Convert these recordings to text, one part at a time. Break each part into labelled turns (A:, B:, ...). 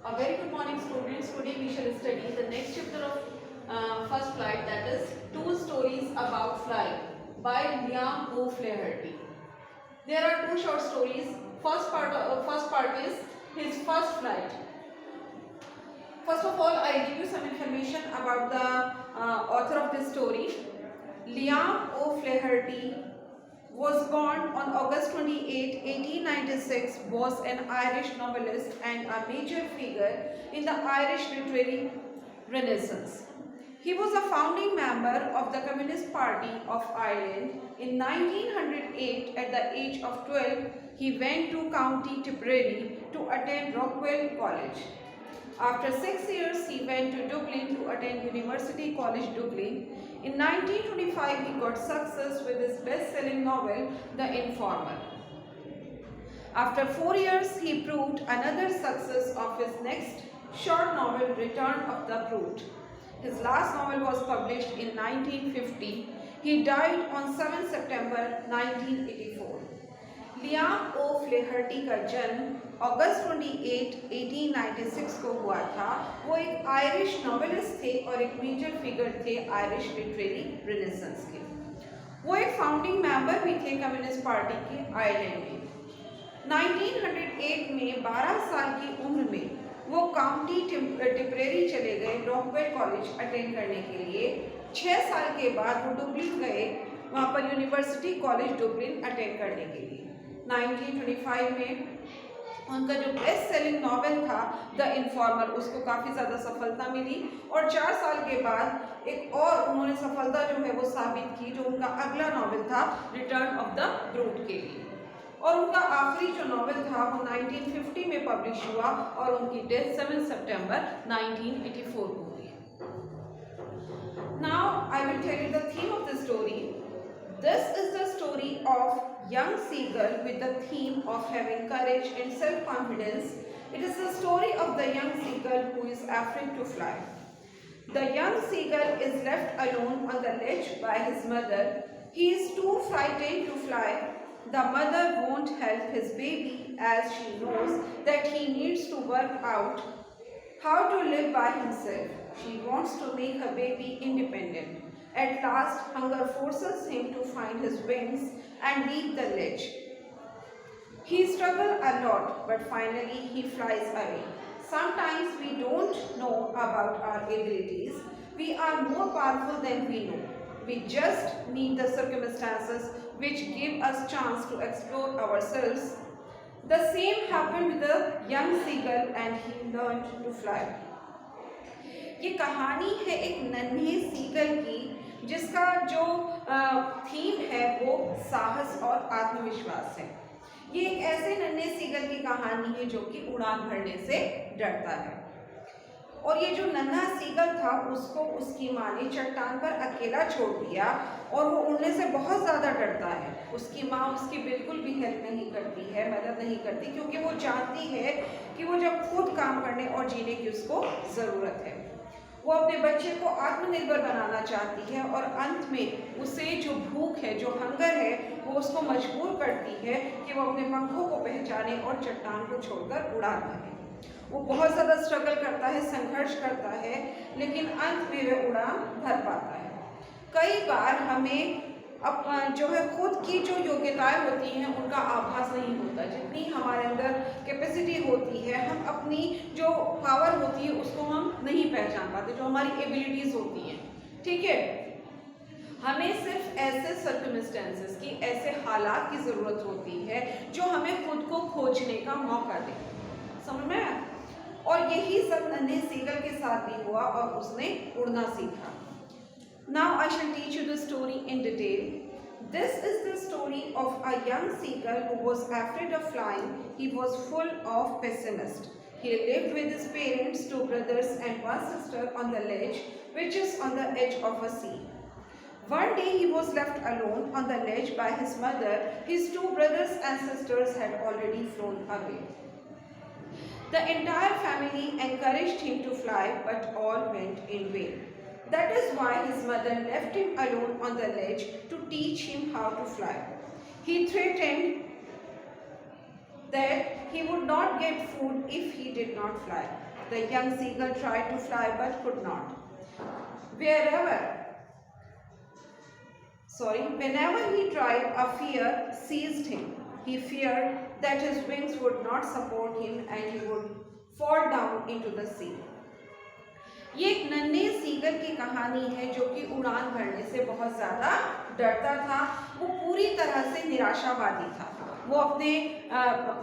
A: A very good morning, students. Today we shall study the next chapter of First Flight, that is Two Stories About Flying by Liam O'Flaherty. There are two short stories. First part is his first flight. First of all, I give you some information about the author of this story. Liam O'Flaherty was born on August 28, 1896, was an Irish novelist and a major figure in the Irish literary Renaissance. He was a founding member of the Communist Party of Ireland. In 1908, at the age of 12, he went to County Tipperary to attend Rockwell College. After 6 years, he went to Dublin to attend University College Dublin. In 1925, he got success with his best-selling novel, The Informer. After 4 years, he proved another success of his next short novel, Return of the Brute. His last novel was published in 1950. He died on 7 September 1984. Liam O'Flaherty का जन्म अगस्त 28, 1896 को हुआ था। वो एक Irish novelist थे और एक मेजर फिगर थे आयरिश लिटरेरी रिनेसेंस के। वो एक फाउंडिंग मेंबर भी थे कम्युनिस्ट पार्टी के आयरलैंड में। 1908 में 12 साल की उम्र में वो काउंटी टिपरेरी चले गए रॉकवेल कॉलेज अटेंड करने के लिए। 6 साल के बाद वो डुब्लिन गए, वहाँ पर यूनिवर्सिटी कॉलेज डुब्लिन अटेंड करने के लिए। 1925 में उनका जो बेस्ट सेलिंग नॉवेल था द इन्फॉर्मर, उसको काफ़ी ज़्यादा सफलता मिली और 4 साल के बाद एक और उन्होंने सफलता जो है वो साबित की, जो उनका अगला नॉवेल था रिटर्न ऑफ द ब्रूट के लिए। और उनका आखिरी जो नॉवेल था वो 1950 में पब्लिश हुआ और उनकी डेथ 7 सितंबर 1984 को हुई। Now I will tell you the theme of the story. This is the story of young seagull with the theme of having courage and self-confidence. It is the story of the young seagull who is afraid to fly. The young seagull is left alone on the ledge by his mother. He is too frightened to fly. The mother won't help his baby as she knows that he needs to work out how to live by himself. She wants to make her baby independent. At last, hunger forces him to find his wings and leave the ledge. He struggles a lot, but finally he flies away. Sometimes we don't know about our abilities. We are more powerful than we know. We just need the circumstances which give us chance to explore ourselves. The same happened with the young seagull and he learned to fly. ये कहानी है एक नन्हे seagull की जिसका जो theme है वो साहस और आत्मविश्वास है। ये एक ऐसे नन्हे सीगल की कहानी है जो कि उड़ान भरने से डरता है। और ये जो नन्हा सीगल था उसको उसकी माँ ने चट्टान पर अकेला छोड़ दिया और वो उड़ने से बहुत ज़्यादा डरता है। उसकी माँ उसकी बिल्कुल भी हेल्प नहीं करती है, मदद नहीं करती, क्योंकि वो जानती है कि वो जब खुद काम करने और जीने की उसको ज़रूरत है। वो अपने बच्चे को आत्मनिर्भर बनाना चाहती है और अंत में उसे जो भूख है, जो हंगर है, वो उसको मजबूर करती है कि वो अपने पंखों को पहचाने और चट्टान को छोड़कर उड़ान भरे। वो बहुत ज़्यादा स्ट्रगल करता है, संघर्ष करता है, लेकिन अंत में वह उड़ान भर पाता है। कई बार हमें जो है खुद की जो योग्यताएं होती हैं उनका आभास नहीं होता। जितनी हमारे अंदर कैपेसिटी होती है, हम अपनी जो पावर होती है उसको हम नहीं पहचान पाते, जो हमारी एबिलिटीज़ होती हैं। ठीक है, हमें सिर्फ ऐसे सर्कमस्टेंसेस की, ऐसे हालात की ज़रूरत होती है जो हमें खुद को खोजने का मौका दे। समझ में आया? और यही सब नन्हे सीगल के साथ भी हुआ और उसने उड़ना सीखा। Now I shall teach you the story in detail. This is the story of a young seagull who was afraid of flying. He was full of pessimism. He lived with his parents, 2 brothers and 1 sister on the ledge, which is on the edge of a sea. One day he was left alone on the ledge by his mother. His 2 brothers and sisters had already flown away. The entire family encouraged him to fly, but all went in vain. That is why his mother left him alone on the ledge to teach him how to fly. He threatened that he would not get food if he did not fly. The young seagull tried to fly but could not. Whenever he tried, a fear seized him. He feared that his wings would not support him and he would fall down into the sea. ये एक नन्हे seagull की कहानी है जो कि उड़ान भरने से बहुत ज़्यादा डरता था। वो पूरी तरह से निराशावादी था। वो अपने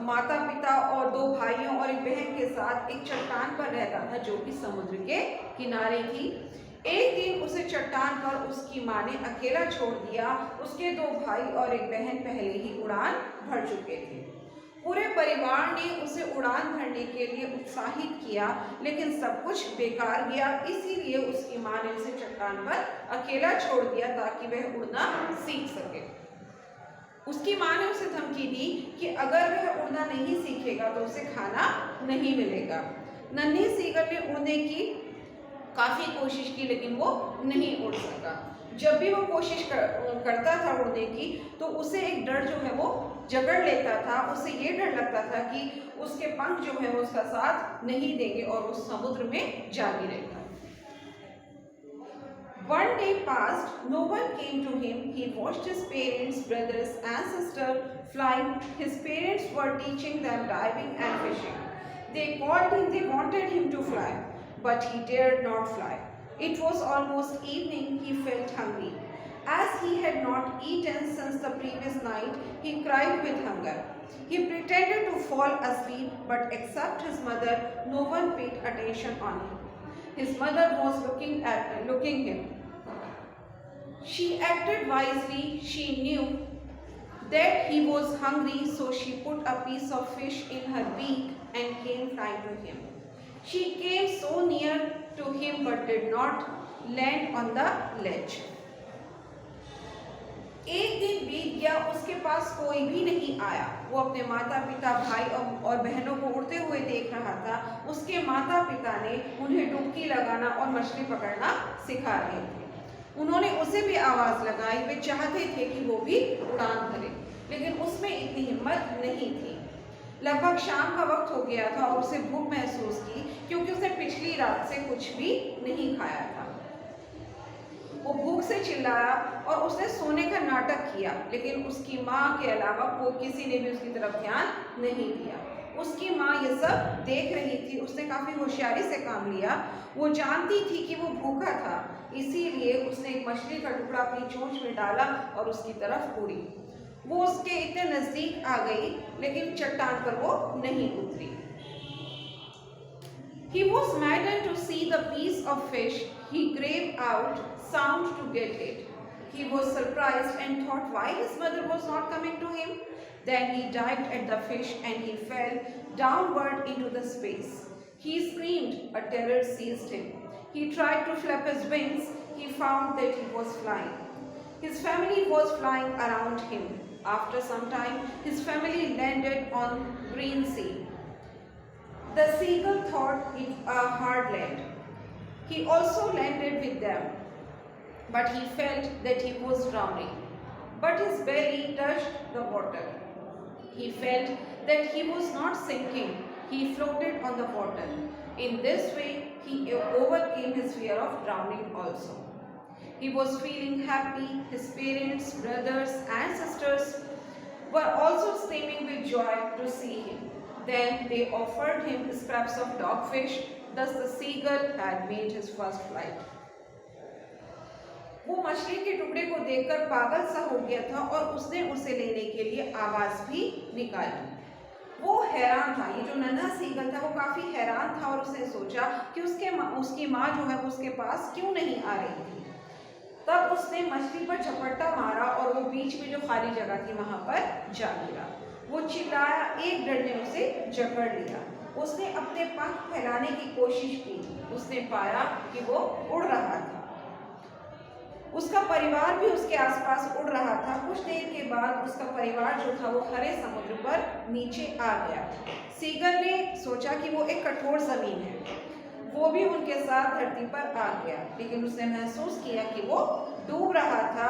A: माता पिता और 2 भाइयों और एक बहन के साथ एक चट्टान पर रहता था जो कि समुद्र के किनारे थी। एक दिन उसे चट्टान पर उसकी माँ ने अकेला छोड़ दिया। उसके 2 भाई और एक बहन पहले ही उड़ान भर चुके थे। पूरे परिवार ने उसे उड़ान भरने के लिए उत्साहित किया, लेकिन सब कुछ बेकार गया। इसीलिए उसकी माँ ने उसे चट्टान पर अकेला छोड़ दिया ताकि वह उड़ना सीख सके। उसकी माँ ने उसे धमकी दी कि अगर वह उड़ना नहीं सीखेगा तो उसे खाना नहीं मिलेगा। नन्हे सीगल ने उड़ने की काफ़ी कोशिश की लेकिन वो नहीं उड़ सका। जब भी वो कोशिश करता था उड़ने की तो उसे एक डर जो है वो जकड़ लेता था। उसे ये डर लगता था कि उसके पंख जो है वो उसका साथ नहीं देंगे और वो समुद्र में जा गिरेगा। One day passed, no one came to him. He watched his parents, brothers and sister flying. His parents were teaching them diving and fishing. They called him, they wanted him to fly, but he dared not fly. It was almost evening. He felt hungry. As he had not eaten since the previous night, he cried with hunger. He pretended to fall asleep, but except his mother, no one paid attention on him. His mother was looking him. She acted wisely. She knew that he was hungry, so she put a piece of fish in her beak and came flying to him. She came so near to him but did not land on the ledge. एक दिन बीत गया, उसके पास कोई भी नहीं आया। वो अपने माता पिता, भाई और बहनों को उड़ते हुए देख रहा था। उसके माता पिता ने उन्हें डुबकी लगाना और मछली पकड़ना सिखा रहे थे। उन्होंने उसे भी आवाज़ लगाई। वे चाहते थे कि वो भी उड़ान भरे, लेकिन उसमें इतनी हिम्मत नहीं थी। लगभग शाम का वक्त हो गया था और उसे भूख महसूस की क्योंकि उसने पिछली रात से कुछ भी नहीं खाया था। वो भूख से चिल्लाया और उसने सोने का नाटक किया, लेकिन उसकी माँ के अलावा किसी ने भी उसकी तरफ ध्यान नहीं दिया। उसकी माँ ये सब देख रही थी। उसने काफ़ी होशियारी से काम लिया। वो जानती थी कि वो भूखा था, इसीलिए उसने एक मछली का टुकड़ा अपनी चोंच में डाला और उसकी तरफ उड़ी। वो उसके इतने नज़दीक आ गई, लेकिन चट्टान पर वो नहीं उतरी। He was maddened to see the piece of fish. He gave out sound to get it. He was surprised and thought why his mother was not coming to him. Then he dived at the fish and he fell downward into the space. He screamed. A terror seized him. He tried to flap his wings. He found that he was flying. His family was flying around him. After some time, his family landed on green sea. The seagull thought it a hard land. He also landed with them, but he felt that he was drowning. But his belly touched the water. He felt that he was not sinking. He floated on the water. In this way, he overcame his fear of drowning also. He was feeling happy. His parents, brothers and sisters were also screaming with joy to see him. Then they offered him scraps of dogfish. Thus the seagull had made his first flight. वो मछली के टुकड़े को देखकर पागल सा हो गया था और उसने उसे लेने के लिए आवाज़ भी निकाली। वो हैरान था। ये जो नन्हा सीगल था वो काफ़ी हैरान था और उसने सोचा कि उसकी माँ जो है उसके पास क्यों नहीं आ रही थी। तब उसने मछली पर झपट्टा मारा और वो बीच में जो खाली जगह थी वहाँ पर जा गिरा। वो चिल्लाया। एक डर ने उसे जकड़ लिया। उसने अपने पंख फैलाने की कोशिश की। उसने पाया कि वो उड़ रहा था। उसका परिवार भी उसके आसपास उड़ रहा था। कुछ देर के बाद उसका परिवार जो था वो हरे समुद्र पर नीचे आ गया। सीगल ने सोचा कि वो एक कठोर ज़मीन है, वो भी उनके साथ धरती पर आ गया, लेकिन उसने महसूस किया कि वो डूब रहा था,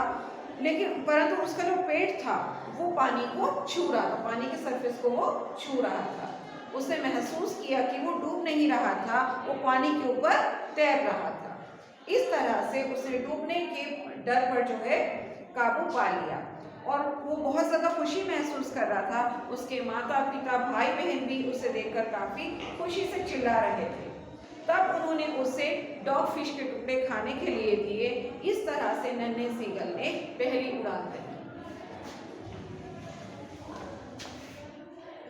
A: परंतु उसका जो पेट था वो पानी को छू रहा था, पानी के सरफेस को वो छू रहा था। उसने महसूस किया कि वो डूब नहीं रहा था, वो पानी के ऊपर तैर रहा था। इस तरह से उसने डूबने के डर पर जो है काबू पा लिया और वो बहुत ज़्यादा खुशी महसूस कर रहा था। उसके माता पिता भाई बहन भी उसे देखकर काफ़ी खुशी से चिल्ला रहे थे। तब उन्होंने उसे डॉग फिश के टुकड़े खाने के लिए दिए। इस तरह से नन्हे सीगल ने पहली उड़ान भरी।